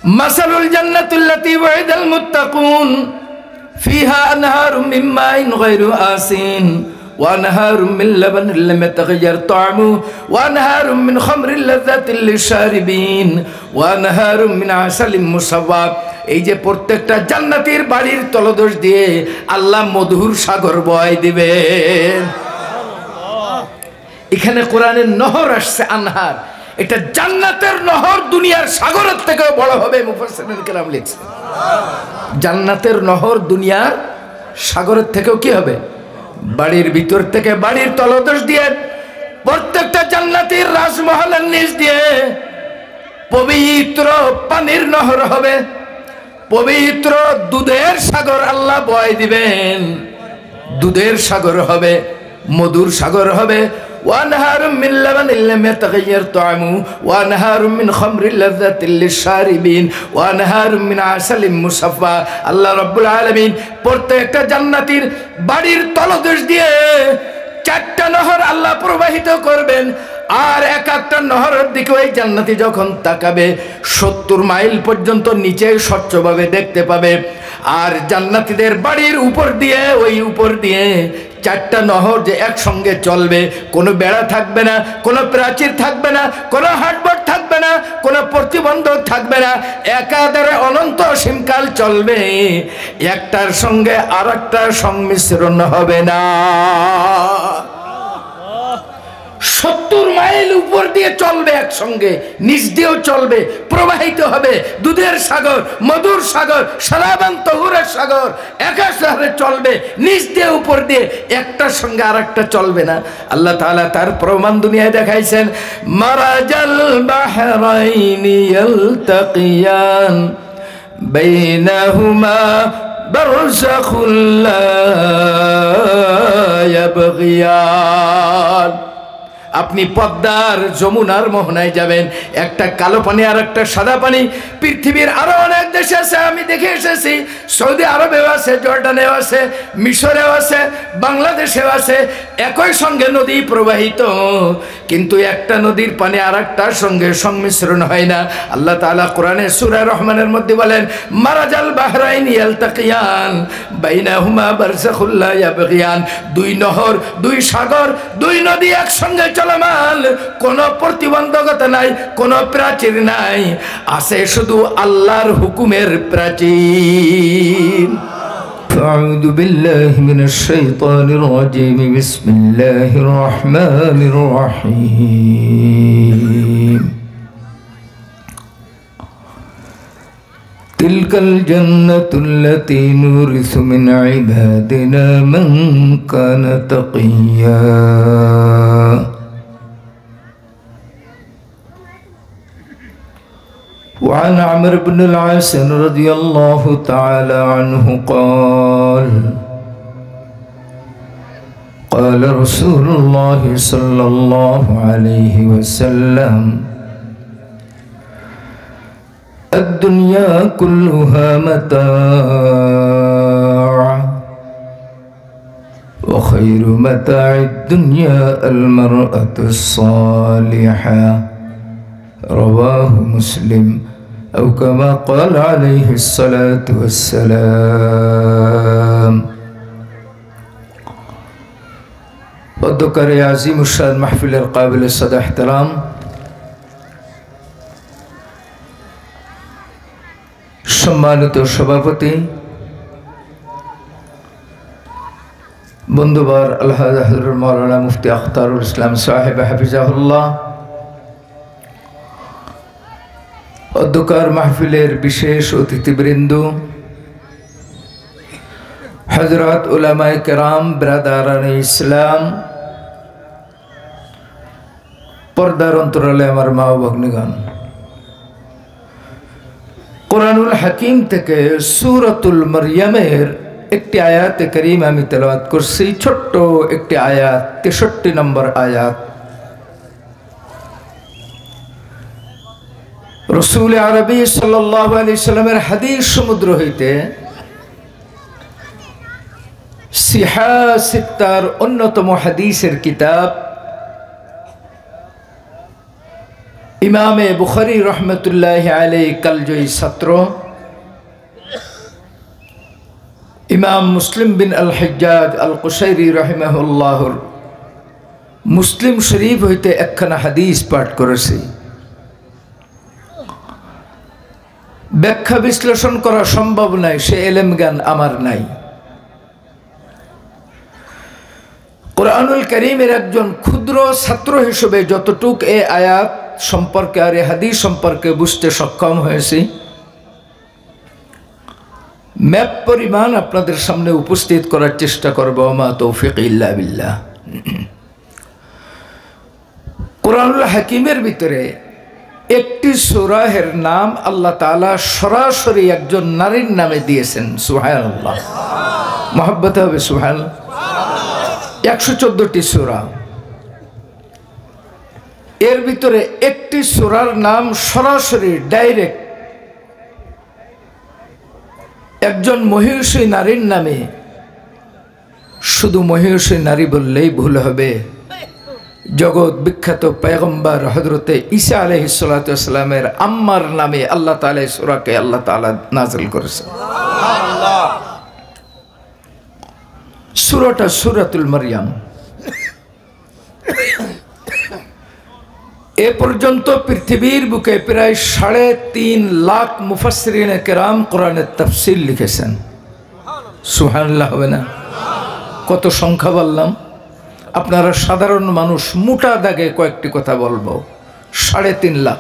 মাসালুল জান্নাতুল্লাতী ওয়াইদাল মুত্তাকুন ফিহা আনহারুম মিন মাইন গায়রু আসিন ওয়া আনহারুম মিন লাবানিন লাম ইয়াতাগায়্যার তা'আমুহু ওয়া আনহারুম মিন খামরিন লাযাতিন লিশ-শারিবিন ওয়া আনহারুম মিন আসালিন মুসাওয়া। এই যে প্রত্যেকটা জান্নাতীর বাড়ির তলদেশ দিয়ে আল্লাহ মধুর সাগর বয় দিবেন। এখানে কোরআনের নহর আসছে আনহার, এটা জান্নাতের নহর দুনিয়ার সাগরের থেকেও বড় হবে। মুফাসসিরিন কেরাম লিখছে জান্নাতের নহর দুনিয়ার সাগরের থেকেও কি হবে, বাড়ির ভিতর থেকে বাড়ির তলদেশ দিয়ে প্রত্যেকটা জান্নাতীর রাজমহলের নিচ দিয়ে পবিত্র পানির নহর হবে, পবিত্র দুধের সাগর আল্লাহ বয় দিবেন। দুধের সাগর হবে, মধুর সাগর হবে। وأنهار من لبن لم يتغير طعمه وأنهار من خمر لذة للشاربين وأنهار من عسل مصفى। আল্লাহ রাব্বুল আলামিন প্রত্যেকটা জান্নাতীর বাড়ির তলদেশ দিয়ে চারটা নহর আল্লাহ প্রবাহিত করবেন। আর এক একটা নহরের দিকে ওই জান্নাতি যখন তাকাবে 70 মাইল পর্যন্ত নিচে স্বচ্ছভাবে দেখতে পাবে। আর জান্নাতীদের বাড়ির উপর দিয়ে, ওই উপর দিয়ে চারটা নহর যে একসঙ্গে চলবে, কোনো বেড়া থাকবে না, কোনো প্রাচীর থাকবে না, কোনো হাটবট থাকবে না, কোনো প্রতিবন্ধক থাকবে না, একাধারে অনন্ত অসীমকাল চলবে, একটার সঙ্গে আর একটার সংমিশ্রণ হবে না। 70 মাইল উপর দিয়ে চলবে একসঙ্গে, নিচ দিয়েও চলবে, প্রবাহিত হবে দুধের সাগর, মধুর সাগর, সারাবান তহুরের সাগর, একাধারে চলবে, নিচ দিয়ে উপর দিয়ে, একটার সঙ্গে আর একটা চলবে না। আল্লাহ তাআলা তার প্রমাণ দুনিয়ায় দেখাইছেন। মারাজাল বাহরাইনি ইয়ালতাকিয়ান বাইনাহুমা বারযাখুল লা ইয়াবগিয়ান। আপনি পদ্মার যমুনার মোহনায় যাবেন, একটা কালো পানি আর একটা সাদা পানি। পৃথিবীর আরো অনেক দেশে আছে, আমি দেখে এসেছি, সৌদি আরবেও আছে, জর্ডানেও আছে, মিশরেও আছে, বাংলাদেশেও আছে, একই সঙ্গে নদী প্রবাহিত, কিন্তু একটা নদীর পানি আর একটার সঙ্গে সংমিশ্রণ হয় না। আল্লাহ তাআলা কোরআনে সূরা রহমানের মধ্যে বলেন, মারাজাল বাহরাইনি ইয়ালতাকিয়ান বাইনাহুমা বারযাখুল লা ইয়াবগিয়ান। দুই নহর, দুই সাগর, দুই নদী একসঙ্গে চলমান, কোনো প্রতিবন্ধকতা নাই, কোনো প্রাচীর নাই, আছে শুধু আল্লাহর হুকুমের প্রাচীর। আউযু বিল্লাহি মিনাশ শাইতানির রাজীম। বিসমিল্লাহির রহমানির রহিম। তিলকাল জান্নাতুল্লাতী নুরিসু মিন ইবাদিনা মান কানা তাকিয়্যা। وعن عمرو بن العاص رضي الله تعالى عنه قال قال رسول الله صلى الله عليه وسلم الدنيا كلها متاع وخير متاع الدنيا المرأة الصالحة رواه مسلم أو كما قال عليه الصلاة والسلام। অধ্যক্ষারে আজিম উশান মাহফিলের কাবিল সাদা ইহতিরাম, সম্মানিত সভাপতি, বন্ধুবার আল্লাহ হযরত মাওলানা মুফতি আখতারুল ইসলাম সাহেব হাফিজাহুল্লাহ, অধ্যক্ষার মাহফিলের বিশেষ অতিথিবৃন্দ, হযরত উলামায়ে কেরাম, ব্রাদারানে ইসলাম, পর্দার অন্তরালে আমার মা ও ভগ্নীগণ, কোরআনুল হাকিম থেকে সূরাতুল মারইয়ামের একটি আয়াতে কারীম আমি তেলাওয়াত করছি। ছোট্ট একটি আয়াত, 63 নম্বর আয়াত। রাসূল আরবী সাল্লাল্লাহু আলাইহি সাল্লামের হাদিস সমুদ্র হইতে সিহা সিত্তার অন্যতম হাদিসের কিতাব ইমামে বুখারী রহমতুল্লাহি আলাইহি কালজয়ী ছাত্র ইমাম মুসলিম বিন আল হাজ্জাজ আল কুশাইরি রাহিমাহুল্লাহর মুসলিম শরীফ হইতে একখানা হাদিস পাঠ করেছি। ব্যাখ্যা বিশ্লেষণ করা সম্ভব নয়, সে এলেম জ্ঞান আমার নাই। কুরআনুল কারীমের একজন ক্ষুদ্র ছাত্র হিসেবে যতটুক এই আয়াত সম্পর্কে আর এই হাদিস সম্পর্কে বুঝতে সক্ষম হয়েছি, ম্যাপ পরিমাণ আপনাদের সামনে উপস্থিত করার চেষ্টা করব। মা তৌফিক ইল্লা বিল্লাহ। কুরআনুল হাকিমের ভিতরে একটি সূরাহের নাম আল্লাহ তাআলা সরাসরি একজন নারীর নামে দিয়েছেন। সুবহানাল্লাহ, মহব্বত হবে সুবহানাল্লাহ। 114টি সূরা, এর ভিতরে একটি সূরার নাম সরাসরি ডাইরেক্ট একজন মহিষী নারীর নামে। শুধু মহিষী নারী বললেই ভুল হবে, জগৎ বিখ্যাত পয়গম্বর হযরতে ঈসা আলাইহিস সালাতু ওয়াস সালামের আম্মার নামে আল্লাহ তাআলা এই সূরাকে আল্লাহ তাআলা নাযিল করেছেন। সুবহানাল্লাহ। সূরাটা সূরাতুল মারইয়াম। এ পর্যন্ত পৃথিবীর বুকে প্রায় 3.5 লাখ মুফাসসিরিনে কেরাম কোরআনের তাফসীর লিখেছেন। সুবহানাল্লাহ হবে না? কত সংখ্যা বললাম? আপনারা সাধারণ মানুষ, মোটা দাগে কয়েকটি কথা বলবো। 3.5 লাখ।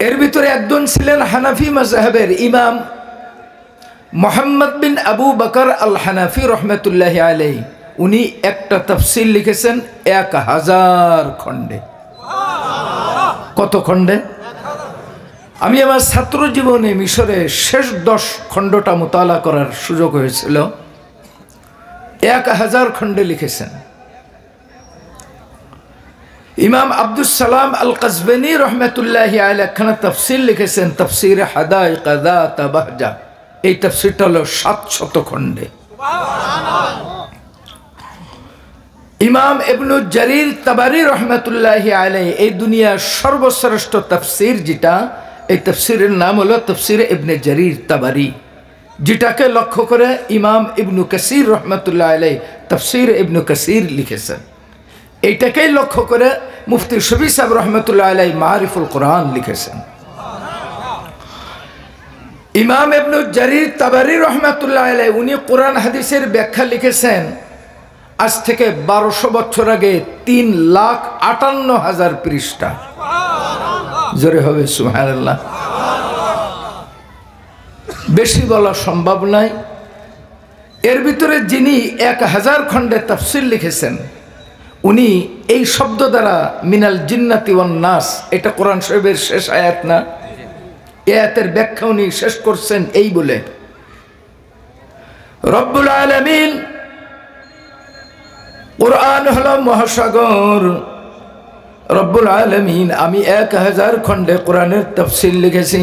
এর ভিতরে একজন ছিলেন হানাফি মাযহাবের ইমাম মুহাম্মদ বিন আবু বকর আল হানাফি রহমতুল্লাহি আলাইহি। উনি একটা তাফসীর লিখেছেন 1000 খণ্ডে। কত খণ্ডে? আমি আমার ছাত্র জীবনে মিশরে শেষ 10 খণ্ডটা মুতালা করার সুযোগ হয়েছিল। 1000 খণ্ডে লিখেছেন। ইমাম আব্দুস সালাম আল কাজবিনী রহমতুল্লাহি আলাইহি একখানা তাফসীর লিখেছেন, তাফসীরে হাদাইক যাত বাহজা। এই তাফসীরটা হলো 700 খণ্ডে। ইমাম ইবনু জারির তাবারি রহমতুল্লাহি আলাইহি এই দুনিয়ার সর্বশ্রেষ্ঠ তাফসীর যেটা, এই তাফসীরের নাম হলো তাফসীরে ইবনে জারির তাবারি, যেটাকে লক্ষ্য করে ইমাম ইবনু কাসির রহমতুল্লাহ আলাইহি তাফসীর ইবনু কাসির লিখেছেন। এইটাকেই লক্ষ্য করে মুফতি শফি সাহেব রহমতুল্লাহ আলাইহি মারিফুল কোরআন লিখেছেন। ইমাম ইবনু জারির তাবারি রহমতুল্লাহ আলাইহি উনি কোরআন হাদিসের ব্যাখ্যা লিখেছেন আজ থেকে 1200 বছর আগে 3,58,000 পৃষ্ঠা। জোরে হবে সুবহানাল্লাহ। বেশি বলা সম্ভব নয়। এর ভিতরে যিনি 1000 খণ্ডে তাফসীর লিখেছেন, উনি এই শব্দ দ্বারা মিনাল জিন্নাতি ওয়ান নাস, এটা কোরআন শরীফের শেষ আয়াত না? এই আয়াতের ব্যাখ্যা উনি শেষ করছেন এই বলে, রব্বুল আলামিন, কোরআন হলো মহাসাগর। রব্বুল আলামিন, আমি 1000 খণ্ডে কোরআনের তাফসীর লিখেছি।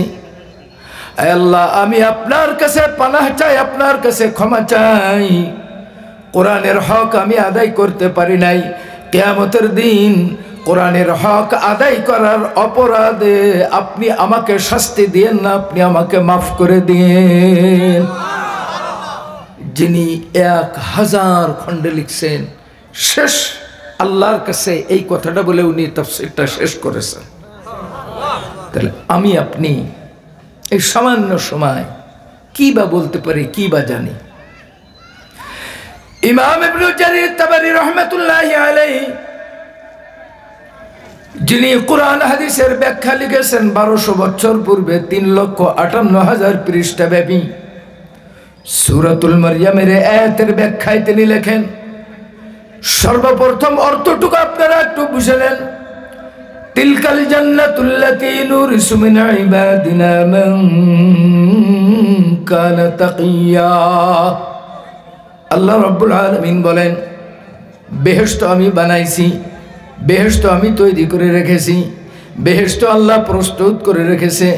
আয় আল্লাহ, আমি আপনার কাছে পানাহ চাই, আপনার কাছে ক্ষমা চাই। কোরআনের হক আমি আদায় করতে পারি নাই। কিয়ামতের দিন কোরআনের হক আদায় করার অপরাধে আপনি আমাকে শাস্তি দিয়েন না, আপনি আমাকে মাফ করে দিন। যিনি 1000 খণ্ডে লিখছেন, শেষ আল্লাহর কাছে এই কথাটা বলে উনি তাফসীরটা শেষ করেছেন। তাহলে আমি আপনি এই সামান্য সময় কি বা বলতে পারি, কি বা জানি? ইমাম ইবনু জারির তাবারি রহমতুল্লাহি আলাইহি যিনি কোরআন হাদিসের ব্যাখ্যা লিখেছেন 1200 বছর পূর্বে, 3,58,000 পৃষ্ঠা ব্যাপী সূরাতুল মারইয়ামের আয়াতের ব্যাখ্যায় তিনি লেখেন, সর্বপ্রথম অর্থটুকু আপনারা একটু বুঝে নেন। তিলকাল জান্নাতুল্লাতী নুরিসু মিন ইবাদিনা মান কানা তাকিয়া। আল্লাহ রাব্বুল আলামিন বলেন, বেহেশত আমি বানাইছি, বেহেশত আমি তৈরি করে রেখেছি, বেহেশত আল্লাহ প্রস্তুত করে রেখেছে।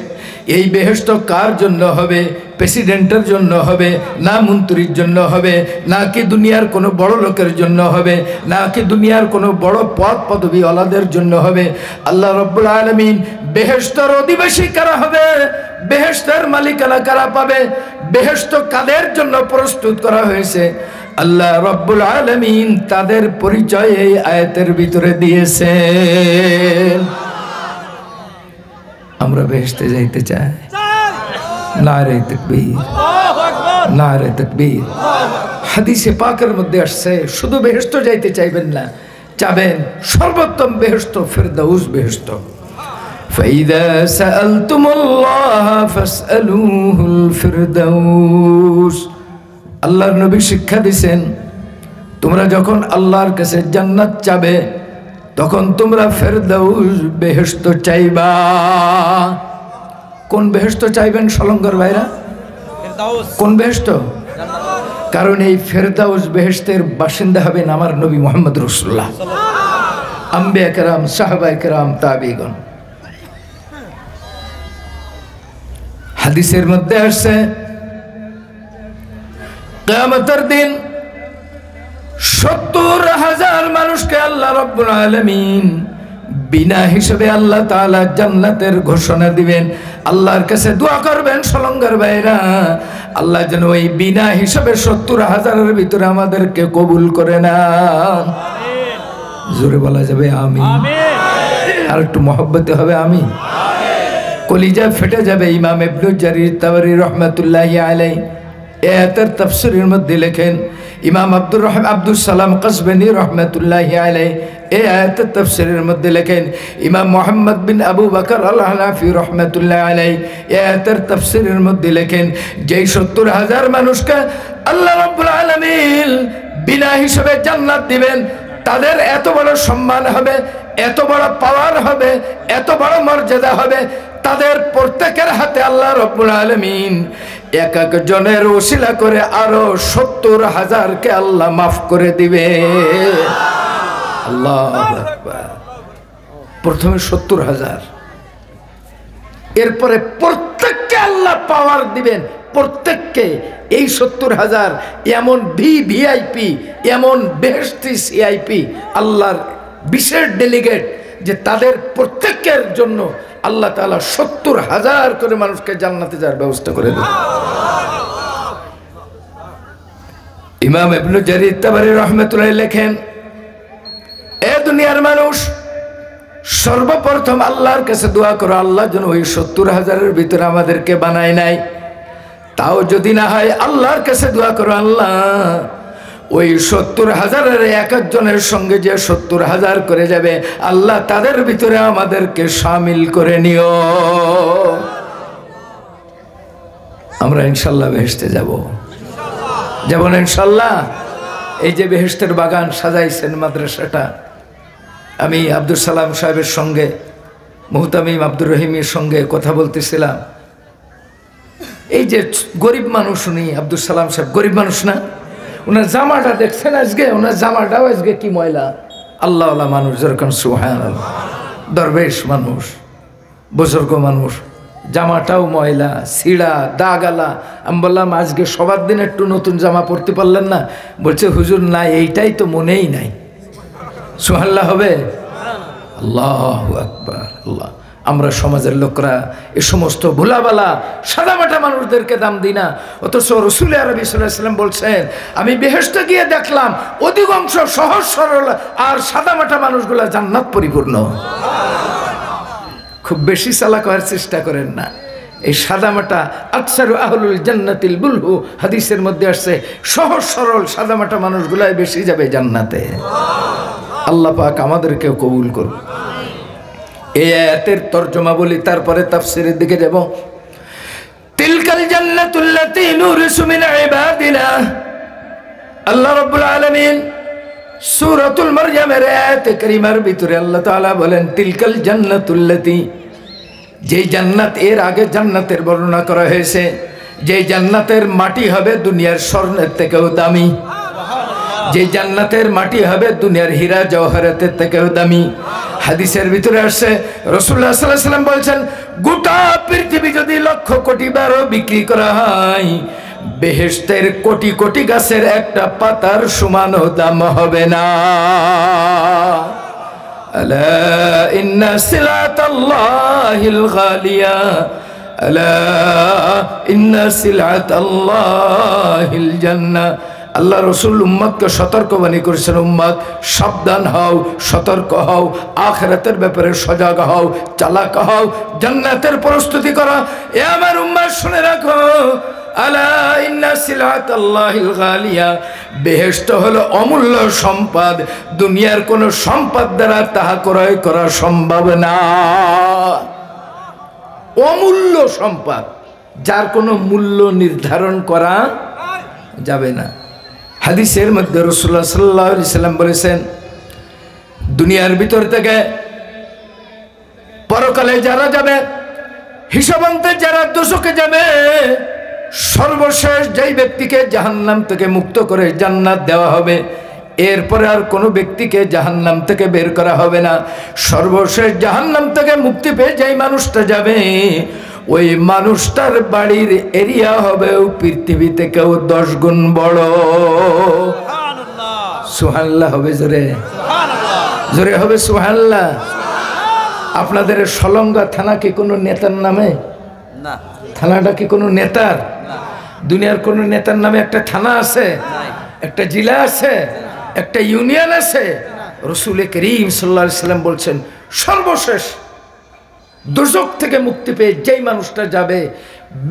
এই বেহেশত কার জন্য হবে? প্রেসিডেন্টের জন্য হবে না, মন্ত্রীর জন্য হবে নাকি দুনিয়ার কোনো বড় লোকের জন্য হবে নাকি দুনিয়ার কোনো বড় পদ পদবীওয়ালাদের জন্য হবে? আল্লাহ রাব্বুল আলামিন বেহেশতের অধিবাসী কারা হবে, বেহেশতের মালিকানা কারা পাবে, বেহেশত কাদের জন্য প্রস্তুত করা হয়েছে, আল্লাহ রাব্বুল আলামিন তাদের পরিচয় এই আয়াতের ভিতরে দিয়েছেন। আমরা বেহেশতে যাইতে চাই। নারে তাকবীর, নারে তাকবীর। হাদিসে পাকের মধ্যে আসছে শুধু বেহেশত যাইতে চাইবেন না, চাবেন সর্বোত্তম বেহেশত ফিরদাউস বেহেশত। ফাইদা সাআলতুমুল্লাহ ফাসআলুহুল ফিরদাউস। আল্লাহর নবী শিক্ষা দিয়েছেন, তোমরা যখন আল্লাহর কাছে জান্নাত চাবে তখন তোমরা ফেরদাউস বেহেশত চাইবা। কোন বেহেশত চাইবেন সলঙ্গর ভাইরা? কোন বেহেশত? কারণ এই ফেরদাউস বেহেশতের বাসিন্দা হবেন আমার নবী মুহাম্মদ রাসূলুল্লাহ, আম্বিয়া কেরাম, সাহাবায়ে কেরাম, তাবিঈগণ। হাদিসের মধ্যে আসছে কিয়ামতের দিন 70,000 মানুষকে আল্লাহ রাব্বুল আলামিন বিনা হিসেবে আল্লাহ তাআলা জান্নাতের ঘোষণা দিবেন। আল্লাহর কাছে দোয়া করবেন সলঙ্গার ভাইরা, আল্লাহ যেন ওই বিনা হিসেবে 70,000-এর ভিতরে আমাদেরকে কবুল করে নেন। জোরে বলা যাবে আমিন? আর একটু মহব্বতে হবে আমিন। কলিজা ফেটে যাবে। ইমাম ইবনে জারির তাবরি রহমাতুল্লাহি আলাইহি আয়াতের তাফসীরের মধ্যে লেখেন, ইমাম আব্দুল সালাম কাসবানী রহমাতুল্লাহি আলাইহি এই আয়াতের তাফসীরের মধ্যে লেখেন, ইমাম মুহাম্মদ বিন আবু বকর আল হানাফি রহমাতুল্লাহি আলাইহি এই আয়াতের তাফসীরের মধ্যে লেখেন, যেই 70,000 মানুষকে আল্লাহ রাব্বুল আলামিন বিনা হিসেবে জান্নাত দিবেন, তাদের এত বড় সম্মান হবে, এত বড় পাওয়ার হবে, এত বড় মর্যাদা হবে, তাদের প্রত্যেকের হাতে আল্লাহ রাব্বুল আলামিন এক এক জনের ওসিলা করে আরো 70,000-কে আল্লাহ মাফ করে দিবে। আল্লাহু আকবার। প্রথমে 70,000, এরপরে প্রত্যেককে আল্লাহ পাওয়ার দিবেন, প্রত্যেককে। এই 70,000 এমন ভিআইপি, এমন বেহেশতি সিআইপি, আল্লাহর বিশেষ ডেলিগেট, যে তাদের প্রত্যেকের জন্য আল্লাহ তাআলা 70,000 করে মানুষকে জান্নাতে যাওয়ার ব্যবস্থা করে দেন। ইমাম ইবনে জারির তাবরি রাহমাতুল্লাহ লেখেন, এ দুনিয়ার মানুষ, সর্বপ্রথম আল্লাহর কাছে দোয়া করো, আল্লাহ যেন ওই 70,000-এর ভিতরে আমাদেরকে বানায় নাই। তাও যদি না হয় আল্লাহর কাছে দোয়া করো, আল্লাহ ওই 70,000-এর এক একজনের সঙ্গে যে 70,000 করে যাবে, আল্লাহ তাদের ভিতরে আমাদেরকে শামিল করে নিও। আমরা ইনশাল্লাহ বেহেশতে যাব, যাব না ইনশাল্লাহ? এই যে বেহেশতের বাগান সাজাইছেন মাদ্রাসাটা, আমি আব্দুল সালাম সাহেবের সঙ্গে, মুহতামিম আব্দুর রহিমের সঙ্গে কথা বলতেছিলাম। এই যে গরিব মানুষ, উনি আব্দুল সালাম সাহেব গরিব মানুষ না? ওনার জামাটা দেখছেন আজকে? ওনার জামাটাও আজকে কি ময়লা! আল্লাহওয়ালা মানুষ, যেরকম সুবহানাল্লাহ, দরবেশ মানুষ, বুজুর্গ মানুষ, জামাটাও ময়লা, ছিঁড়া, দাগালা। আমি বললাম, আজকে সবার দিন একটু নতুন জামা পরতে পারলেন না? বলছে, হুজুর না, এইটাই তো মনেই নাই। সুবহানাল্লাহ হবে? আল্লাহু আকবার। আল্লাহ, আমরা সমাজের লোকরা এ সমস্ত ভোলাবালা সাদামাটা মানুষদেরকে দাম দিই না, অথচ রাসূল আরবি সাল্লাল্লাহু আলাইহি ওয়াসাল্লাম বলছেন, আমি বেহেশতে গিয়ে দেখলাম অধিকাংশ সহজ সরল আর সাদামাটা মানুষগুলা জান্নাত পরিপূর্ণ। খুব বেশি চালাক হওয়ার চেষ্টা করেন না। এই সাদামাটা আকসারু আহলুল জান্নাতিল বুলহু, হাদিসের মধ্যে আসছে, সহজ সরল সাদামাটা মানুষগুলাই বেশি যাবে জান্নাতে। আল্লাহ পাক আমাদেরকেও কবুল করুন। এই আয়াতের তরজমা বলি, তারপরে তাফসীরের দিকে যাব। তিলকাল জান্নাতুল্লাতী নুরিসু মিন ইবাদিনা। আল্লাহ রাব্বুল আলামিন সূরাতুল মারইয়ামের আয়াতে কারিমার ভিতরে আল্লাহ তাআলা বলেন, তিলকাল জান্নাতুল্লাতী, যেই জান্নাত, এর আগে জান্নাতের বর্ণনা করা হয়েছে, যেই জান্নাতের মাটি হবে দুনিয়ার স্বর্ণের থেকেও দামি, যে জান্নাতের মাটি হবে দুনিয়ার হীরা জওহরাতের থেকেও দামি। হাদিসের ভিতরে আসছে রাসূলুল্লাহ সাল্লাল্লাহু আলাইহি ওয়াসাল্লাম বলেছেন, গোটা পৃথিবী যদি লক্ষ কোটি বারও বিক্রি করা হয়, বেহেশতের কোটি কোটি গাছের একটা পাতার সমানও দাম হবে না। আলা ইন্না সিলাতাল্লাহিল গালিয়া, আলা ইন্না সিলাতাল্লাহিল জান্নাহ। আল্লাহ রসুল উম্মতকে সতর্কবাণী করেছেন, উম্মত সাবধান হও, সতর্ক হও, আখিরাতের ব্যাপারে সজাগ হও, চালাক হও, জান্নাতের প্রস্তুতি করো। এ আমার উম্মত শুনে রাখো, আলা ইন্না সিলাতাল্লাহিল গালিয়া, বেহেশত হলো অমূল্য সম্পদ, দুনিয়ার কোনো সম্পদ দ্বারা তাহা ক্রয় করা সম্ভব না। অমূল্য সম্পদ, যার কোনো মূল্য নির্ধারণ করা যাবে না। হাদিসের মধ্যে রাসূলুল্লাহ সাল্লাল্লাহু আলাইহি সাল্লাম বলেছেন, দুনিয়ার ভিতর থেকে পরকালে যারা যাবে, হিসাবান্তে যারা দোজখে যাবে, সর্বশেষ যেই ব্যক্তিকে জাহান্নাম থেকে মুক্ত করে জান্নাত দেওয়া হবে, এরপরে আর কোনো ব্যক্তিকে জাহান্নাম থেকে বের করা হবে না। সর্বশেষ জাহান্নাম থেকে মুক্তি পেয়ে যেই মানুষটা যাবে, ওই মানুষটার বাড়ির এরিয়া হবে পৃথিবী থেকেও 10 গুণ বড়। সুবহানাল্লাহ হবে জোরে, জোরে হবে সুবহানাল্লাহ। আপনাদের সলঙ্গা থানা কি কোনো নেতার নামে? না। থানাটা কি কোনো নেতার? দুনিয়ার কোনো নেতার নামে একটা থানা আছে, একটা জেলা আছে, একটা ইউনিয়ন আছে? রাসূল করিম সাল্লাল্লাহু আলাইহি সাল্লাম বলছেন, সর্বশেষ দোজখ থেকে মুক্তি পেয়ে যেই মানুষটা যাবে,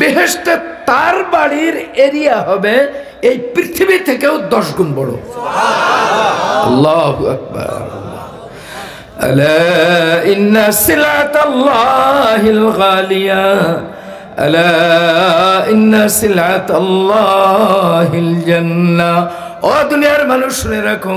বেহেশতে তার বাড়ির এরিয়া হবে এই পৃথিবী থেকেও 10 গুণ বড়। আল্লাহু আকবার। আলা ইন্না সিলাতাল্লাহিল গালিয়া, আলা ইন্না সিলাতাল্লাহিল জান্নাহ। ও দুনিয়ার মানুষ শুনে রাখো,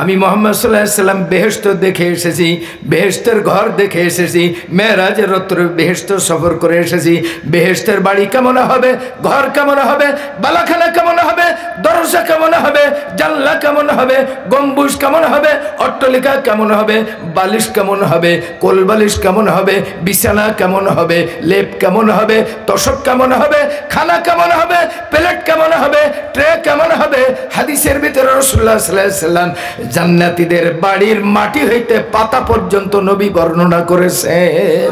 আমি মুহাম্মদ সাল্লাল্লাহু আলাইহি সাল্লাম বেহেশত দেখে এসেছি, বেহেশতের ঘর দেখে এসেছি, মেরাজের রাত্রে বেহেশত সফর করে এসেছি। বেহেশতের বাড়ি কেমন হবে, ঘর কেমন হবে, বালাখানা কেমন হবে, দরজা কেমন হবে, জানলা কেমন হবে, গম্বুজ কেমন হবে, অট্টালিকা কেমন হবে, বালিশ কেমন হবে, কোল বালিশ কেমন হবে, বিছানা কেমন হবে, লেপ কেমন হবে, তোশক কেমন হবে, খানা কেমন হবে, প্লেট কেমন হবে, ট্রে কেমন হবে। হাদিসের ভিতরে রাসূলুল্লাহ সাল্লাল্লাহু আলাইহি সাল্লাম জান্নাতীদের বাড়ির মাটি হইতে পাতা পর্যন্ত নবী বর্ণনা করেছেন।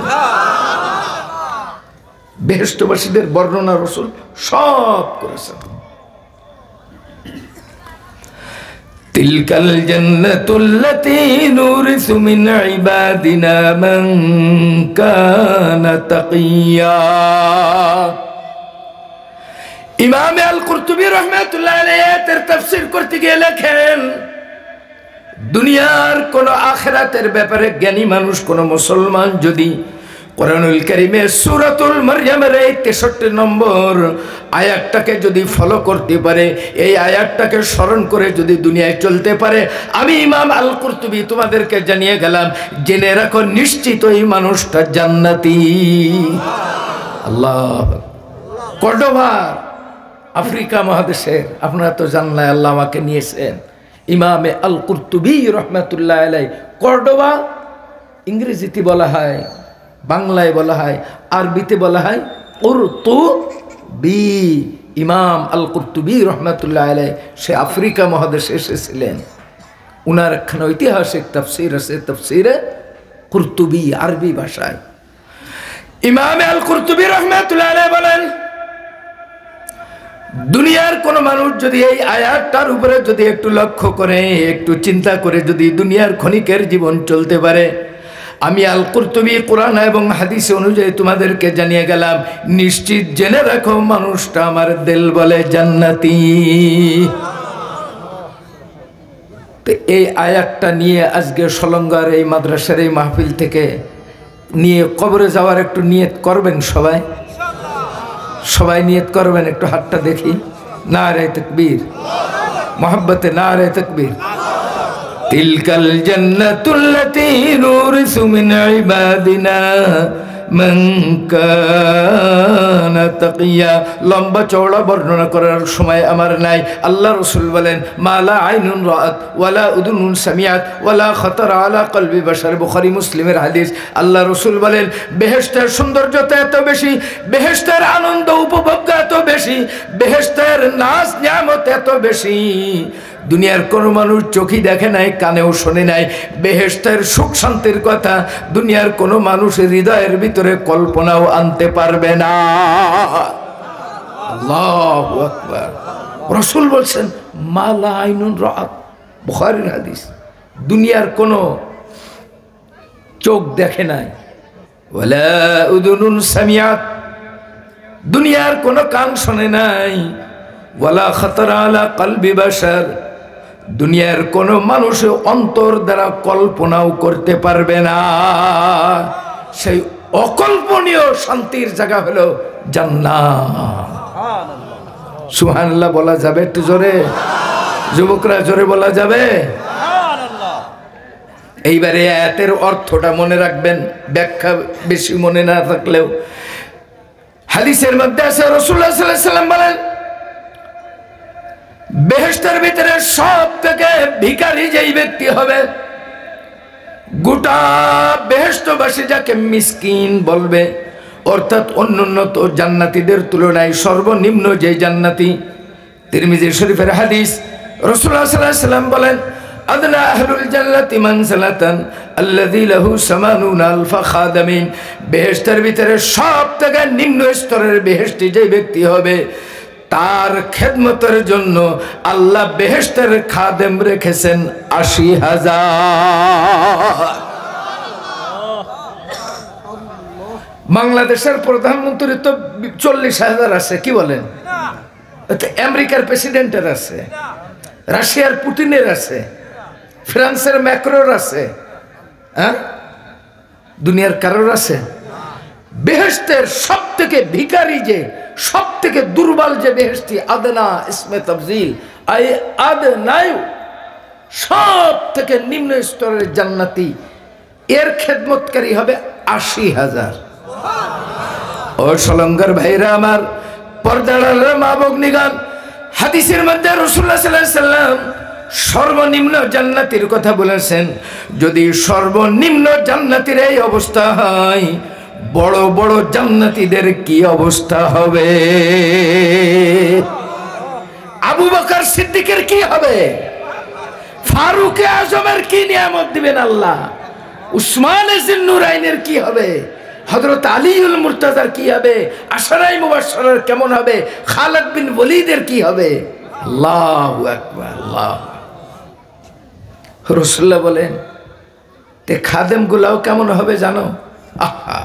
বেহেশতবাসীদের বর্ণনা রাসূল সব করেছেন। তিলকাল জান্নাতুল্লাতী নুরিসু মিন ইবাদিনা মান কানা তাকিয়া। ইমাম আল কুরতুবী রাহমাতুল্লাহ আলাইহি এর তাফসীর করতে গিয়ে লেখেন, দুনিয়ার কোন আখিরাতের ব্যাপারে জ্ঞানী মানুষ, কোন মুসলমান যদি কোরআনুল কারীমের সূরাতুল মারইয়ামের 63 নম্বর আয়াতটাকে যদি ফলো করতে পারে, এই আয়াতটাকে স্মরণ করে যদি দুনিয়ায় চলতে পারে, আমি ইমাম আল কুরতুবী তোমাদেরকে জানিয়ে গেলাম, জেনে রাখো নিশ্চিত এই মানুষটা জান্নাতি। আল্লাহ। কর্ডোবা আফ্রিকা মহাদেশের, আপনারা তো জানলেন, আল্লাহ আমাকে নিয়েছেন। ইমামে আল কুরতুবী রহমাতুল্লাহ আলাইহি, কর্ডোবা ইংরেজিতে বলা হয়, বাংলায় বলা হয়, আরবিতে বলা হয় কুরতুবী। ইমাম আল কুরতুবী রহমাতুল্লাহ আলাইহি সে আফ্রিকা মহাদেশে এসেছিলেন। উনার একখানা ঐতিহাসিক তাফসীর আছে, তাফসীরে কুরতুবী, আরবি ভাষায়। ইমামে আল কুরতুবী রহমাতুল্লাহ আলাইহি বলেন, দুনিয়ার কোন মানুষ যদি এই আয়াতটার উপরে যদি একটু লক্ষ্য করে, একটু চিন্তা করে যদি দুনিয়ার ক্ষণিকের জীবন চলতে পারে, আমি আল কুরতুবী কোরআন এবং হাদিস অনুযায়ী তোমাদেরকে জানিয়ে গেলাম, নিশ্চিত জেনে রাখো মানুষটা আমার দিল বলে জান্নাতি। তো এই আয়াতটা নিয়ে আজকে সলঙ্গার এই মাদ্রাসার এই মাহফিল থেকে নিয়ে কবরে যাওয়ার একটু নিয়ত করবেন সবাই, সবাই নিয়ত করবেন, একটু হাতটা দেখি। নারে তাকবীর, মোহাব্বতে নারে তাকবীর। তিলকাল জান্নাতুল্লাতী নুরিসু মিন ইবাদিনা মান কানা তাকিয়া। লম্বা চওড়া বর্ণনা করার সময় আমার নাই। আল্লাহ রাসূল বলেন মা লা আইনুন রাআত ওয়ালা উযুনুন সামিআত ওয়ালা খাতারা আলা কলবি বাশার। বুখারী মুসলিমের হাদিস। আল্লাহ রাসূল বলেন বেহেশতের সৌন্দর্যতা এত বেশি, বেহেশতের আনন্দ উপভোগ এত বেশি, বেহেশতের নাজ নিয়ামত এত বেশি, দুনিয়ার কোনো মানুষ চোখে দেখে নাই, কানেও শোনে নাই। বেহেশতের সুখ শান্তির কথা দুনিয়ার কোনো মানুষের হৃদয়ের ভিতরে কল্পনাও আনতে পারবে না। আল্লাহু আকবার। রাসূল বলছেন মা লা আইনুন রাআত, বুখারীর হাদিস। দুনিয়ার কোনো চোখ দেখে নাই, ওয়ালা উযুনুন সামিআত, দুনিয়ার কোনো কান শোনে নাই, ওয়ালা খাতারা আলা কলবি বাশার, দুনিয়ার কোনো মানুষের অন্তর দ্বারা কল্পনাও করতে পারবে না। সেই অকল্পনীয় শান্তির জায়গা হলো জান্নাত। সুবহানাল্লাহ বলা যাবে একটু জোরে? যুবকরা জোরে বলা যাবে? এইবারে আয়াতের অর্থটা মনে রাখবেন, ব্যাখ্যা বেশি মনে না থাকলেও। হাদিসের মধ্যে আছে রাসূলুল্লাহ সাল্লাল্লাহু আলাইহি ওয়াসাল্লাম বলেন বেহেশতের ভিতরে সব থেকে ভিখারি যেই ব্যক্তি হবে, গোটা বেহেশতবাসী যাকে মিসকিন বলবে, অর্থাৎ অন্যান্য তো জান্নাতীদের তুলনায় সর্বনিম্ন যে জান্নাতি। তিরমিজি শরীফের হাদিস। রাসূলুল্লাহ সাল্লাল্লাহু আলাইহি ওয়াসাল্লাম বলেন আদনা আহলুল জান্নাতি মানসালাতান আল্লাযী লাহু ৮০,০০০ খাদামিন। বেহেশতের ভিতরে সব থেকে নিম্ন স্তরের বেহেশতি যে ব্যক্তি হবে, তার খেদমতের জন্য আল্লাহ বেহেশতের খাদেম রেখেছেন ৮০,০০০। বাংলাদেশের প্রধানমন্ত্রী তো ৪০,০০০ আছে, কি বলেন? আমেরিকার প্রেসিডেন্টের আছে, রাশিয়ার পুতিনের আছে, ফ্রান্সের ম্যাক্রোর আছে, হ্যাঁ, দুনিয়ার কারোর আছে? বেহেশতের সব থেকে ভিখারি যে, সব থেকে দুর্বল যে বেহেশতি, আদনা ইসমে তাফজিল, আই আদনায়ু, সব থেকে নিম্ন স্তরের জান্নাতি, এর খেদমতকারী হবে ৮০,০০০। ও সলঙ্গার ভাইরা আমার, পর্দার মা ভগ্নীগণ, হাদিসের মধ্যে রাসূলুল্লাহ সাল্লাল্লাহু আলাইহি ওয়াসাল্লাম সর্বনিম্ন জান্নাতির কথা বলেছেন। যদি সর্বনিম্ন জান্নাতির এই অবস্থা হয়, বড় বড় জান্নাতীদের কি অবস্থা হবে? আবু বকর সিদ্দিকের কি হবে? ফারুক আজমের কি নিয়ামত দিবেন আল্লাহ? উসমান জিন্নুরাইনের কি হবে? হযরত আলীউল মুর্তাজার কি হবে? আশরায়ে মুবাশশারের কেমন হবে? খালিদ বিন ওয়ালিদের কি হবে? আল্লাহু আকবার। আল্লাহ। রাসূলুল্লাহ বলেন তে খাদেম গুলাও কেমন হবে জানো? আহা,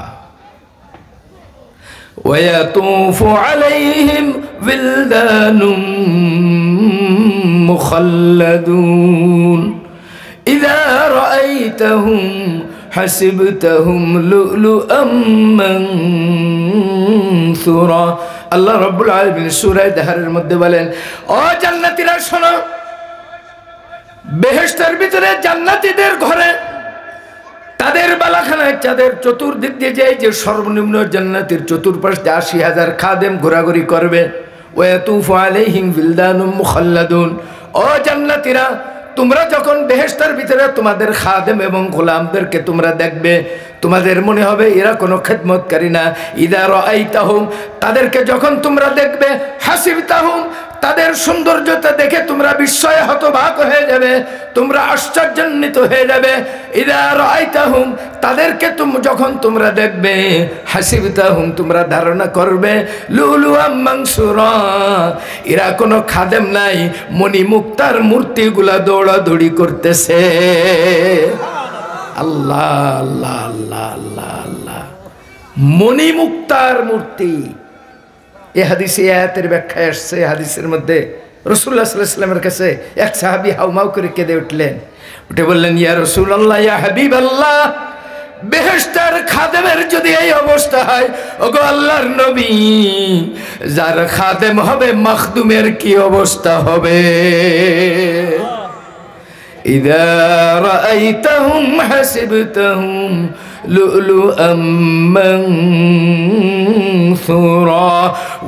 ويطوف عليهم ولدان مخلدون إذا رأيتهم حسبتهم لؤلؤا منثورا। আল্লাহ রাব্বুল আলামিন সূরা দাহরের মধ্যে বলেন, ও জান্নাতীরা শোনো, বেহেশতের ভিতরে জান্নাতীদের ঘরে তাদের বালাখানায় চাঁদের চতুর্দিক দিয়ে যে সর্বনিম্ন জান্নাতের চতুর্পাশ ৮০,০০০ খাদেম ঘোরাঘুরি করবে। ওয়াতুফু আলাইহিম বিলদানুম মুখাল্লাদুন। ও জান্নাতীরা, তোমরা যখন বেহেশতের ভিতরে তোমাদের খাদেম এবং গোলামদেরকে তোমরা দেখবে, তোমাদের মনে হবে এরা কোনো খেদমতকারী না। ইযা রাআইতাহুম, তাদেরকে যখন তোমরা দেখবে, হাসিবতাহুম, তাদের সৌন্দর্যতা দেখে তোমরা বিস্ময়ে হতবাক হয়ে যাবে, তোমরা আশ্চর্যান্বিত হয়ে যাবে। ইযা রাআইতাহুম, তাদেরকে যখন তোমরা দেখবে, হাসিবতাহুম, তোমরা ধারণা করবে লুলুআম মানসুরা, এরা কোনো খাদেম নাই, মণি মুক্তার মূর্তিগুলা দৌড়াদৌড়ি করতেছে। আল্লাহ আল্লাহ আল্লাহ আল্লাহ আল্লাহ, মণি মুক্তার মূর্তি। এই হাদিসে আয়াতের ব্যাখ্যায় আসছে। হাদিসের মধ্যে রাসূলুল্লাহ সাল্লাল্লাহু আলাইহি ওয়াসাল্লামের কাছে এক সাহাবী হাউমাউ করে কেঁদে উঠলেন। উঠে বললেন, ইয়া রাসূলুল্লাহ, ইয়া হাবিবাল্লাহ, বেহেশতের খাদেমের যদি এই অবস্থা হয়, ওগো আল্লাহর নবী, যার খাদেম হবে মাখদুমের কি অবস্থা হবে? ইযা রাআইতাহুম হাসিবতাহুম লুলুআম মানসুরা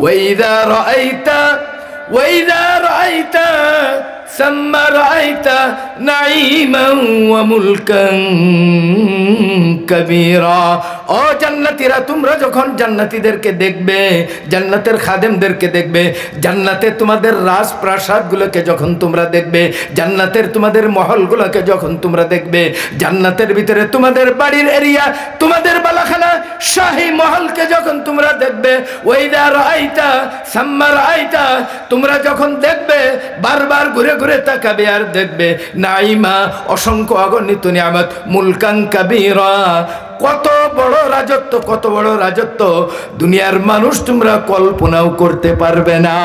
ওয়া ইযা রাআইতা সাম্মা রাআইতা নাঈমান ওয়া মুলকান কাবীরা। ও জান্নাতীরা, তোমরা যখন জান্নাতীদেরকে দেখবে, জান্নাতের খাদেমদেরকে দেখবে, জান্নাতে তোমাদের রাজপ্রাসাদগুলোকে যখন তোমরা দেখবে, জান্নাতের তোমাদের মহলগুলোকে যখন তোমরা দেখবে, জান্নাতের ভিতরে তোমাদের বাড়ির এরিয়া, তোমাদের বালাখানা শাহী মহলকে যখন তোমরা দেখবে, ওয়াইদা রাআইতা সাম্মা রাআইতা, তোমরা যখন দেখবে বারবার ঘুরে ঘুরে তাকাবে আর দেখবে নাইমা, অসংখ্য অগণিত নিয়ামত, মুলকান কাবীরা, কত বড় রাজত্ব, কত বড় রাজত্ব দুনিয়ার মানুষ তোমরা কল্পনাও করতে পারবে না।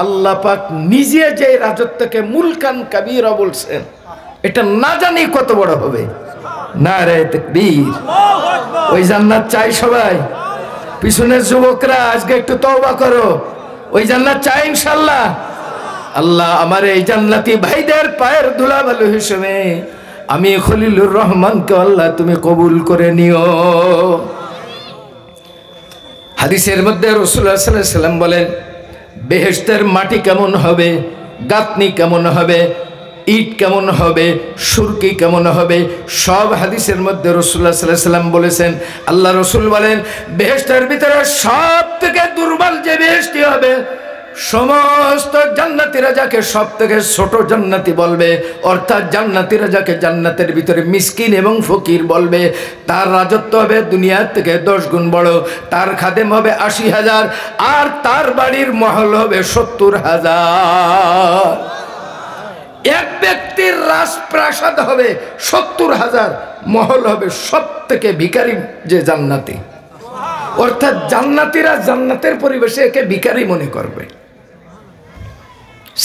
আল্লাহ পাক নিজে যে রাজত্বকে মুলকান কাবীরা বলছেন, এটা না জানি কত বড় হবে। নারে তাকবীর। ওই জান্নাত চাই সবাই? পিছনের যুবকরা আজকে একটু তওবা করো, ওই জান্নাত চাই ইনশাআল্লাহ। আল্লাহ আমার এই জান্নাতি ভাইদের পায়ের ধুলাবালু হিসেবে আমি খলিলুর রহমানকে আল্লাহ তুমি কবুল করে নিও। হাদিসের মধ্যে রাসূলুল্লাহ সাল্লাল্লাহু আলাইহি ওয়াসাল্লাম বলেন, বেহেশতের মাটি কেমন হবে, গাঁথনি কেমন হবে, ইট কেমন হবে, সুরকি কেমন হবে, সব হাদিসের মধ্যে রাসূলুল্লাহ সাল্লাল্লাহু আলাইহি ওয়াসাল্লাম বলেছেন। আল্লাহ রাসূল বলেন, বেহেশতের ভিতরে সব থেকে দুর্বল যে বেহেশতি হবে, সমস্ত জান্নাতীরা যাকে সব থেকে ছোট জান্নাতি বলবে, অর্থাৎ জান্নাতীরা যাকে জান্নাতের ভিতরে মিসকিন এবং ফকির বলবে, তার রাজত্ব হবে দুনিয়ার থেকে 10 গুণ বড়, তার খাদেম হবে 80,000, আর তার বাড়ির মহল হবে 70,000। এক ব্যক্তির রাজপ্রাসাদ হবে 70,000, মহল হবে সব থেকে ভিখারি যে জান্নাতি, অর্থাৎ জান্নাতীরা জান্নাতের পরিবেশে একে ভিখারি মনে করবে।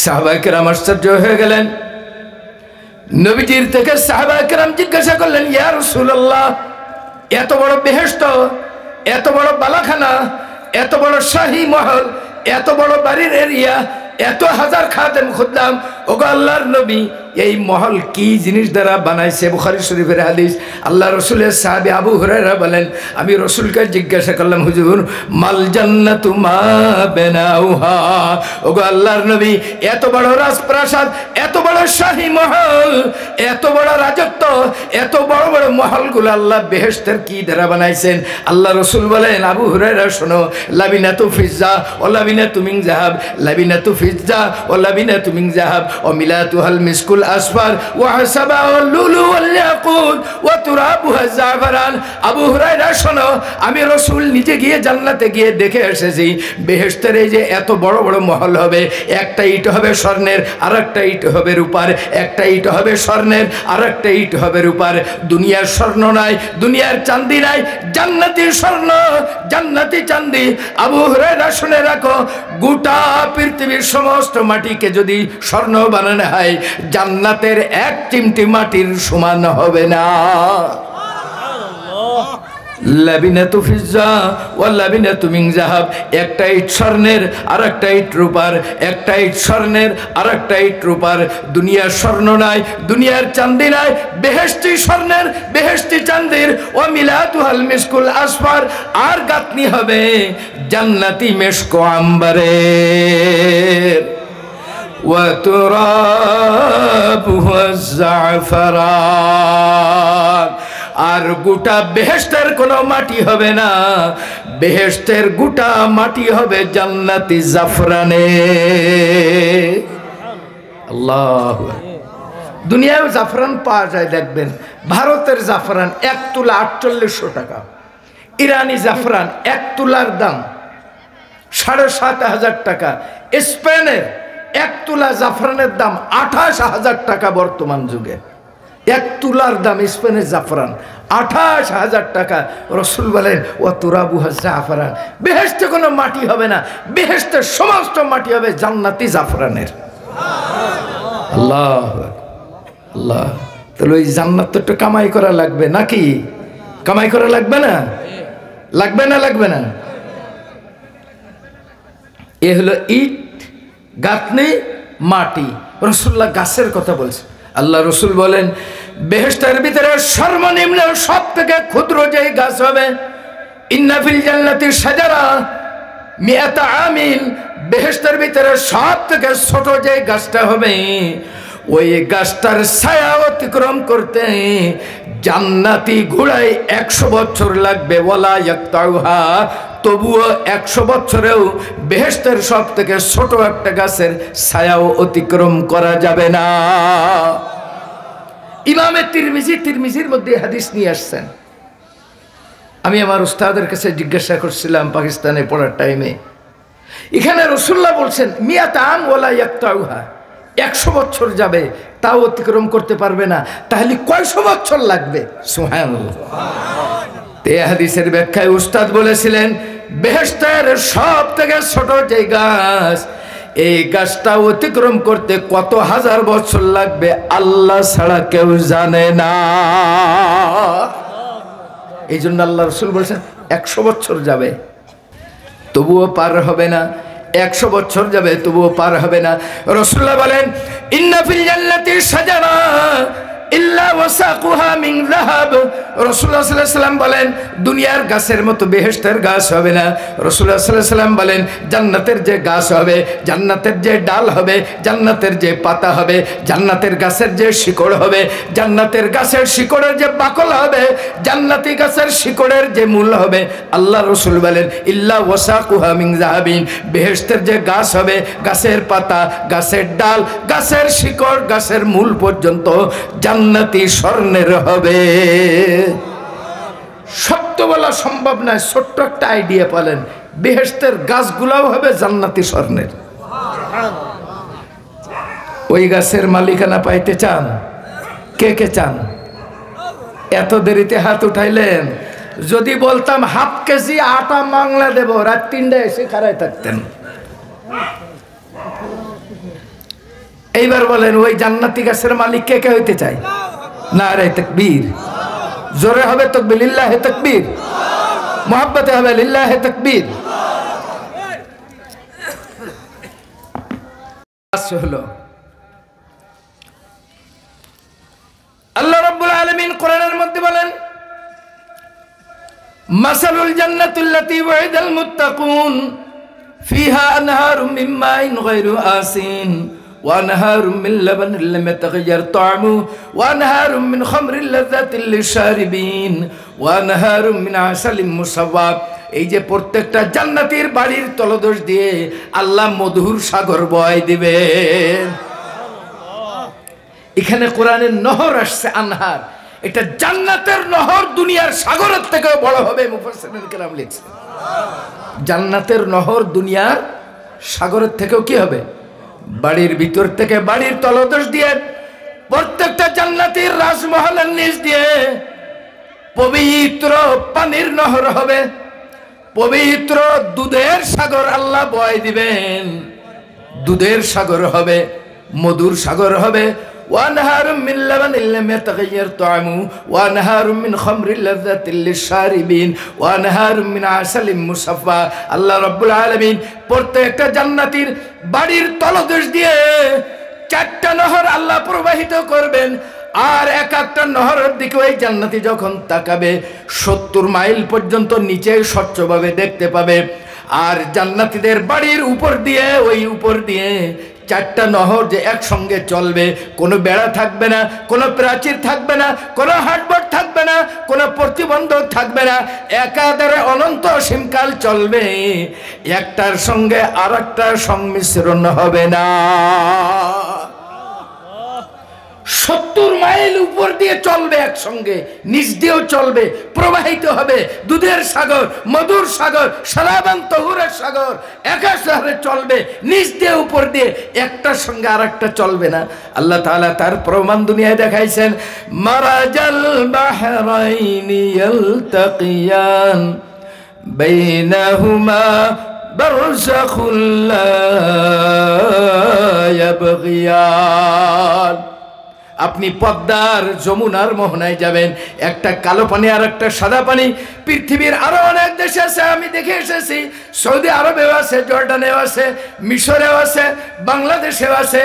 সাহাবায়ে কেরাম আশ্চর্য হয়ে গেলেন। নবীজির থেকে সাহাবায়ে কেরাম জিজ্ঞাসা করলেন, ইয়া রাসূলুল্লাহ, এত বড় বেহেশত, এত বড় বালাখানা, এত বড় শাহী মহল, এত বড় বাড়ির এরিয়া, এত হাজার খাদেম খুদ্দাম, ওগো আল্লাহর নবী, এই মহল কি জিনিস দ্বারা বানাইছে? বুখারী শরীফের হাদিস। আল্লাহ রাসূলের সাহাবী আবু হুরায়রা বলেন, আমি রাসূলকে জিজ্ঞাসা করলাম, হুজুর, মাল জান্নাতু মা বানাউহা, ওগো আল্লাহর নবী, এত বড় রাজপ্রাসাদ, এত বড় শাহী মহল, এত বড় রাজত্ব, এত বড় বড় মহলগুলো আল্লাহ বেহেশতের কি দ্বারা বানাইছেন? আল্লাহ রাসূল বলেন, আবু হুরায়রা শোনো, লাবিনাতু ফিজ্জা ও লাবিনাতু মিন যাহাব, লাবিনাতু ফিজ্জা ও লাবিনাতু মিন যাহাব ও মিলাতুহাল মিসকুল আসফার ওয়া হাসাবাহুল লুলু ওয়াল ইয়াকুত ওয়া তুরাবুহা জাফরান। আবু হুরায়রা শোনো, আমি রাসূল নিজে গিয়ে জান্নাতে গিয়ে দেখে এসেছি, বেহেশতের এই যে এত বড় বড় মহল হবে, একটা ইট হবে স্বর্ণের, আরেকটা ইট হবে রূপার, একটা ইট হবে স্বর্ণের, আরেকটা ইট হবে রূপার। দুনিয়ার স্বর্ণ নাই, দুনিয়ার চাঁদি নাই, জান্নাতি স্বর্ণ, জান্নাতি চাঁদি। আবু হুরায়রা শুনে রাখো, গোটা পৃথিবীর সমস্ত মাটিকে যদি স্বর্ণ বানানো হয়, জান্নাতের এক চিমটি মাটির সমান হবে না। লাবিনাতু ফিজ্জা ওয়া লাবিনাতু মিন যাহাব, একটা ইট স্বর্ণের, আরেকটা ইট রূপার, একটা ইট স্বর্ণের, আরেকটা ইট রূপার। দুনিয়ার স্বর্ণ নাই, দুনিয়ার চাঁদি নাই, বেহেশতি স্বর্ণের, বেহেশতি চাঁদির। ওয়া মিলাতুহাল মিসকুল আসফার, আর গাঁথনি হবে জান্নাতি মেশক আম্বারের। ওয়া তুরাবুহা জাফরান, আর গোটা বেহেশতের কোনো মাটি হবে না, বেহেশতের গোটা মাটি হবে জান্নাতি জাফরানে। আল্লাহ, দুনিয়ায় জাফরান পাওয়া যায়, দেখবেন ভারতের জাফরান 1 তুলা 4800 টাকা, ইরানি জাফরান 1 তুলার দাম 7,500 টাকা, স্পেনের 1 তুলা জাফরানের দাম 28,000 টাকা বর্তমান যুগে। 1 তুলার দাম স্পেনের জাফরান 28,000 টাকা। রাসূল বলেন, ও তুরাবুহা জাফরান, বেহেশতে কোনো মাটি হবে না, বেহেশতের সমস্ত মাটি হবে জান্নাতি জাফরানের। আল্লাহ আল্লাহ। তাহলে ওই জান্নাত তো একটু কামাই করা লাগবে নাকি? কামাই করা লাগবে না? লাগবে না? লাগবে না? এ হলো ইট, গাঁথনি, মাটি। রাসূলুল্লাহ গাছের কথা বলছে। আল্লাহ রসুল বলেন বেহেশতের ভিতরে সর্বনিম্ন সব থেকে ক্ষুদ্র যেই গাছ হবে, ইন্না ফিল জান্নাতি শাজারা মিআতা আমিন, বেহেশতের ভিতরে সব থেকে ছোট যে গাছটা হবে ওই গাছটার ছায়া অতিক্রম করতে জান্নাতি ঘোড়ায় 100 বছর লাগবে। ওয়ালা ইয়াকতাউহা, তবুও 100 বছরেও বেহেশতের সব থেকে ছোট একটা গাছের ছায়াও অতিক্রম করা যাবে না। ইমামে তিরমিজির মধ্যে হাদিস নিয়ে আসছেন। আমি আমার উস্তাদের কাছে জিজ্ঞাসা করছিলাম পাকিস্তানে পড়ার টাইমে, এখানে রাসূলুল্লাহ বলছেন মিয়াত আম ওয়ালা ইয়াকতাউহা, 100 বছর যাবে তাও অতিক্রম করতে পারবে না, তাহলে কয়শো বছর লাগবে? সুবহানাল্লাহ। এই হাদিসের ব্যাখ্যায় উস্তাদ বলেছিলেন বেহেশতের সব থেকে ছোট যে গাছ, এই গাছটা অতিক্রম করতে কত হাজার বছর লাগবে আল্লাহ ছাড়া কেউ জানে না। এই জন্য আল্লাহ রসুল বলছেন 100 বছর যাবে তবুও পার হবে না, 100 বছর যাবে তবুও পার হবে না। রাসূলুল্লাহ বলেন ইন্না ফিল জান্নাতি শাজারা ইল্লা ওয়াসাকুহা মিন যাহাব। রাসূলুল্লাহ সাল্লাল্লাহু আলাইহি ওয়াসাল্লাম বলেন দুনিয়ার গাছের মতো বেহেশতের গাছ হবে না। রাসূলুল্লাহ সাল্লাল্লাহু আলাইহি ওয়াসাল্লাম বলেন জান্নাতের যে গাছ হবে, জান্নাতের যে ডাল হবে, জান্নাতের যে পাতা হবে, জান্নাতের গাছের যে শিকড় হবে, জান্নাতের গাছের শিকড়ের যে বাকল হবে, জান্নাতি গাছের শিকড়ের যে মূল হবে, আল্লাহ রাসূল বলেন ইল্লা ওয়াসাকুহা মিন যাহাবিন, বেহেশতের যে গাছ হবে, গাছের পাতা, গাছের ডাল, গাছের শিকড়, গাছের মূল পর্যন্ত জান্নাতি স্বর্ণের হবে। সত্য বলা সম্ভব নয়, ছোট্ট একটা আইডিয়া পালেন, বেহেশতের গাছগুলাও হবে জান্নাতি স্বর্ণের। ওই গাছের মালিকানা পাইতে চান? কে কে চান? এত দেরিতে হাত উঠাইলেন। যদি বলতাম হাফ কেজি আটা মাংলা দেব, রাত 3টায় এসে খাড়ায় থাকতেন। এইবার বলেন ওই জান্নাতি গাছের মালিক কে কে হইতে চায়? নারে তাকবীর। জোরে হবে তাকবীর, লিল্লাহে তাকবীর। মুহাব্বতে হবে লিল্লাহে তাকবীর। হলো আল্লাহ রাব্বুল আলামিন কোরআনের মধ্যে বলেন মাসালুল জান্নাতুল্লাতী ওয়াইদাল মুত্তাকুন ফিহা আনহারুম মিন মাইন গায়রু আসিন وأنهار من لبن لم يتغير طعمه وأنهار من خمر لذة للشاربين وأنهار من عسل مصفى। এই যে প্রত্যেকটা জান্নাতের বাড়ির তলদেশ দিয়ে আল্লাহ মধুর সাগর বয় দিবেন। এখানে কোরআনের নহর আসছে আনহার, এটা জান্নাতের নহর দুনিয়ার সাগরের থেকেও বড় হবে। মুফাসসিরিন কেরাম লিখছেন জান্নাতের নহর দুনিয়ার সাগরের থেকেও কি হবে? বাড়ির ভিতর থেকে বাড়ির তলদেশ দিয়ে প্রত্যেকটা জান্নাতের রাজমহলের নিচ দিয়ে পবিত্র পানির নহর হবে, পবিত্র দুধের সাগর আল্লাহ বয় দিবেন। দুধের সাগর হবে, মধুর সাগর হবে। ওয়ানহারুম মিন লাবানিন লাম ইয়াতাগায়্যার তা'আমুহু ওয়ানহারুম মিন খামরিন লাযযাতিন লিশ-শারিবিন ওয়ানহারুম মিন আসালিন মুসাফফা। আল্লাহ রাব্বুল আলামিন প্রত্যেকটা জান্নাতীর বাড়ির তলদেশ দিয়ে 4টা নহর আল্লাহ প্রবাহিত করবেন। আর এক একটা নহরের দিকে ওই জান্নাতি যখন তাকাবে 70 মাইল পর্যন্ত নিচে স্বচ্ছভাবে দেখতে পাবে। আর জান্নাতীদের বাড়ির উপর দিয়ে, ওই উপর দিয়ে 4টা নহর যে একসঙ্গে চলবে, কোনো বেড়া থাকবে না, কোনো প্রাচীর থাকবে না, কোনো হাটবোর্ড থাকবে না, কোনো প্রতিবন্ধক থাকবে না, একাধারে অনন্ত অসীমকাল চলবে, একটার সঙ্গে আর একটার সংমিশ্রণ হবে না। 70 মাইল উপর দিয়ে চলবে একসঙ্গে, নিচ দিয়েও চলবে, প্রবাহিত হবে দুধের সাগর, মধুর সাগর, সারাবান তহুরের সাগর, একাধারে চলবে, নিচ দিয়ে উপর দিয়ে, একটার সঙ্গে আর একটা চলবে না। আল্লাহ তাআলা তার প্রমাণ দুনিয়ায় দেখাইছেন মারাজাল বাহরাইনি ইয়ালতাকিয়ান বাইনাহুমা বারযাখুল লা ইয়াবগিয়ান। আপনি পদ্মার যমুনার মোহনায় যাবেন, একটা কালো পানি আর একটা সাদা পানি। পৃথিবীর আরো অনেক দেশে আছে, আমি দেখে এসেছি। সৌদি আরবেও আছে, জর্ডানেও আছে, মিশরেও আছে, বাংলাদেশেও আছে।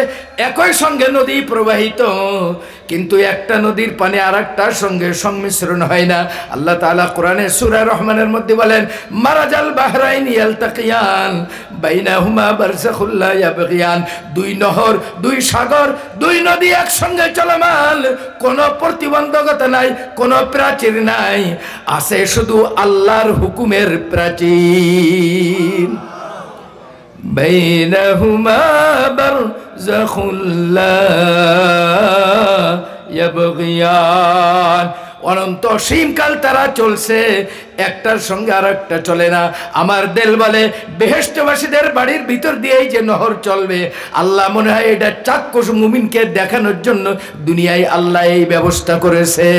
একই সঙ্গে নদী প্রবাহিত, কিন্তু একটা নদীর পানি আর একটার সঙ্গে সংমিশ্রণ হয় না। আল্লাহ তাআলা কোরআনে সূরা রহমানের মধ্যে বলেন, মারাজাল বাহরাইনি ইয়ালতাকিয়ান বাইনাহুমা বারযাখুল লা ইয়াবগিয়ান। দুই নহর, দুই সাগর, দুই নদী একসঙ্গে চলমান, কোনো প্রতিবন্ধকতা নাই, কোনো প্রাচীর নাই, আছে শুধু আল্লাহর হুকুমের প্রাচীর। বাইনাহুমা বারযাখুল লা ইয়াবগিয়ান। অনন্ত অসীমকাল তারা চলছে, একটার সঙ্গে আর একটা চলে না। আমার দিল বলে বেহেশতবাসীদের বাড়ির ভিতর দিয়েই যে নহর চলবে, আল্লাহ মনে হয় এটা চাক্ষুষ মুমিনকে দেখানোর জন্য দুনিয়ায় আল্লাহ এই ব্যবস্থা করেছে।